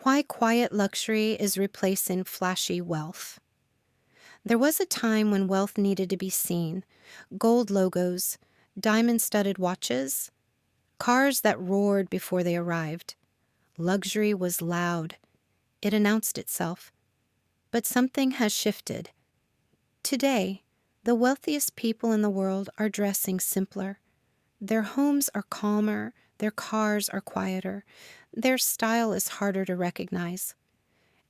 Why quiet luxury is replacing flashy wealth. There was a time when wealth needed to be seen. Gold logos, diamond-studded watches, cars that roared before they arrived. Luxury was loud. It announced itself. But something has shifted. Today, the wealthiest people in the world are dressing simpler. Their homes are calmer, their cars are quieter, their style is harder to recognize.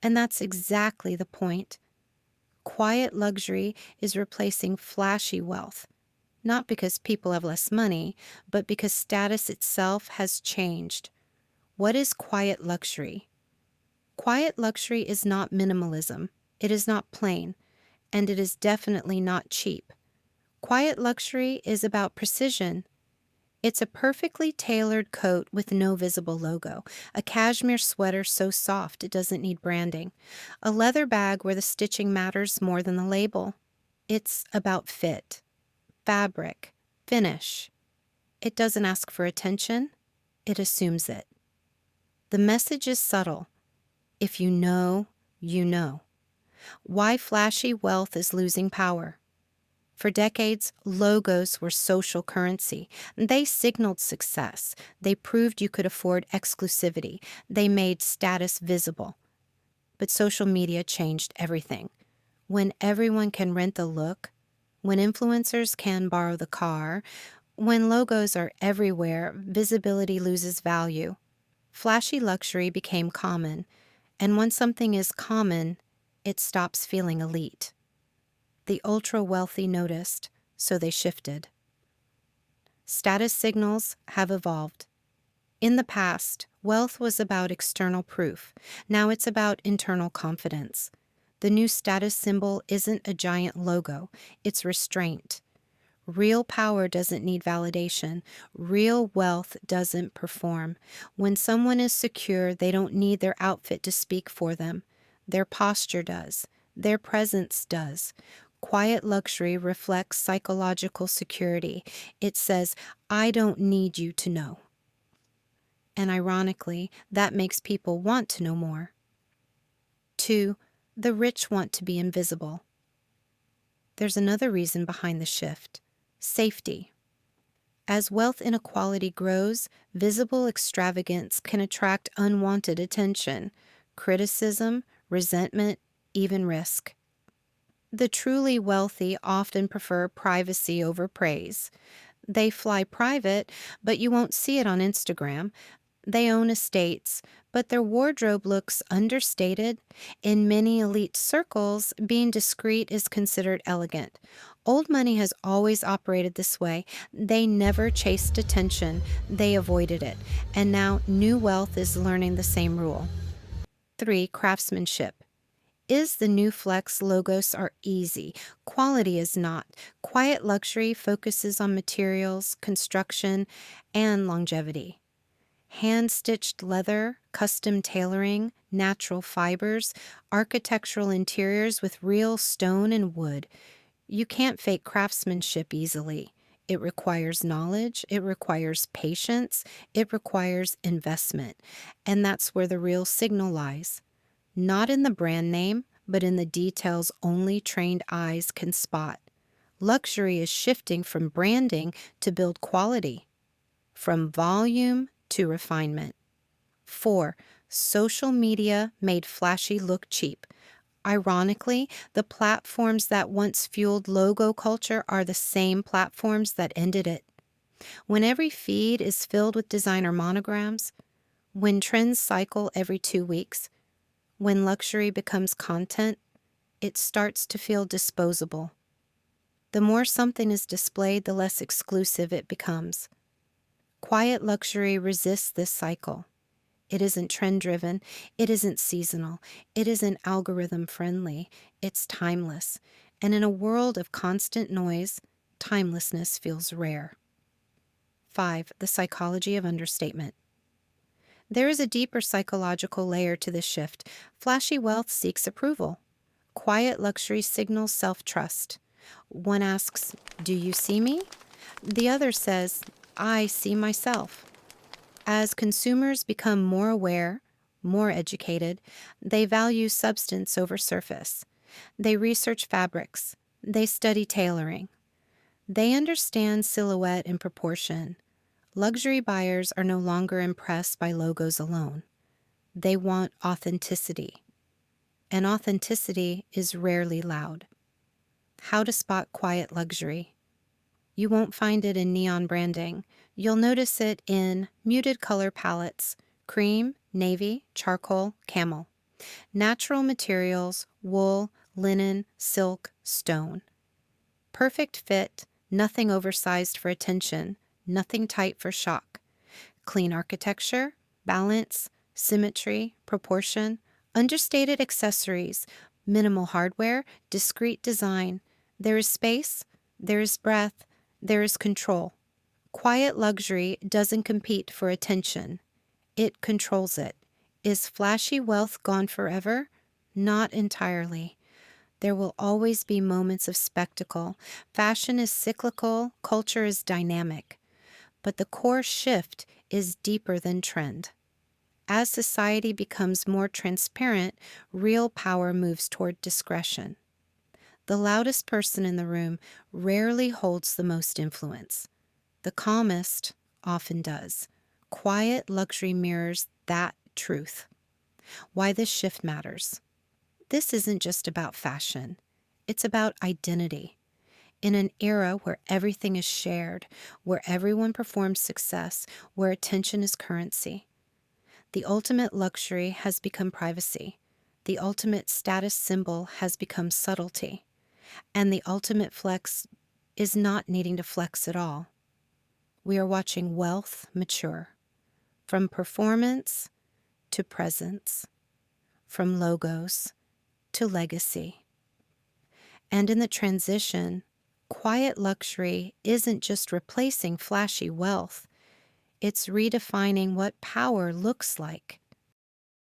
And that's exactly the point. Quiet luxury is replacing flashy wealth, not because people have less money, but because status itself has changed. What is quiet luxury? Quiet luxury is not minimalism. It is not plain, and it is definitely not cheap. Quiet luxury is about precision. It's a perfectly tailored coat with no visible logo, a cashmere sweater so soft it doesn't need branding, a leather bag where the stitching matters more than the label. It's about fit, fabric, finish. It doesn't ask for attention, it assumes it. The message is subtle. If you know, you know. Why flashy wealth is losing power. For decades, logos were social currency. They signaled success. They proved you could afford exclusivity. They made status visible. But social media changed everything. When everyone can rent the look, when influencers can borrow the car, when logos are everywhere, visibility loses value. Flashy luxury became common, and when something is common, it stops feeling elite. The ultra-wealthy noticed, so they shifted. Status signals have evolved. In the past, wealth was about external proof. Now it's about internal confidence. The new status symbol isn't a giant logo, it's restraint. Real power doesn't need validation. Real wealth doesn't perform. When someone is secure, they don't need their outfit to speak for them. Their posture does. Their presence does. Quiet luxury reflects psychological security. It says, I don't need you to know. And ironically, that makes people want to know more. 2, the rich want to be invisible. There's another reason behind the shift. Safety. As wealth inequality grows, visible extravagance can attract unwanted attention, criticism, resentment, even risk. The truly wealthy often prefer privacy over praise. They fly private, but you won't see it on Instagram. They own estates, but their wardrobe looks understated. In many elite circles, being discreet is considered elegant. Old money has always operated this way. They never chased attention, they avoided it. And now new wealth is learning the same rule. 3, craftsmanship. Is the new flex logos are easy. Quality is not. Quiet luxury focuses on materials, construction, and longevity. Hand-stitched leather, custom tailoring, natural fibers, architectural interiors with real stone and wood. You can't fake craftsmanship easily. It requires knowledge, it requires patience, it requires investment. And that's where the real signal lies. Not in the brand name, but in the details only trained eyes can spot. Luxury is shifting from branding to build quality, from volume to refinement. 4, social media made flashy look cheap. Ironically, the platforms that once fueled logo culture are the same platforms that ended it. When every feed is filled with designer monograms, when trends cycle every 2 weeks, when luxury becomes content, it starts to feel disposable. The more something is displayed, the less exclusive it becomes. Quiet luxury resists this cycle. It isn't trend-driven, it isn't seasonal, it isn't algorithm-friendly, it's timeless. And in a world of constant noise, timelessness feels rare. 5, the psychology of understatement. There is a deeper psychological layer to this shift. Flashy wealth seeks approval. Quiet luxury signals self-trust. One asks, do you see me? The other says, I see myself. As consumers become more aware, more educated. They value substance over surface. They research fabrics. They study tailoring. They understand silhouette and proportion. Luxury buyers are no longer impressed by logos alone. They want authenticity. And authenticity is rarely loud. How to spot quiet luxury. You won't find it in neon branding. You'll notice it in muted color palettes: cream, navy, charcoal, camel. Natural materials: wool, linen, silk, stone. Perfect fit, nothing oversized for attention, nothing tight for shock. Clean architecture, balance, symmetry, proportion, understated accessories, minimal hardware, discreet design. There is space, there is breadth, there is control. Quiet luxury doesn't compete for attention. It controls it. Is flashy wealth gone forever? Not entirely. There will always be moments of spectacle. Fashion is cyclical, culture is dynamic. But the core shift is deeper than trend. As society becomes more transparent, real power moves toward discretion. The loudest person in the room rarely holds the most influence. The calmest often does. Quiet luxury mirrors that truth. Why this shift matters. This isn't just about fashion. It's about identity. In an era where everything is shared, where everyone performs success, where attention is currency, the ultimate luxury has become privacy. The ultimate status symbol has become subtlety. And the ultimate flex is not needing to flex at all. We are watching wealth mature, from performance to presence, from logos to legacy. And in the transition, quiet luxury isn't just replacing flashy wealth, it's redefining what power looks like.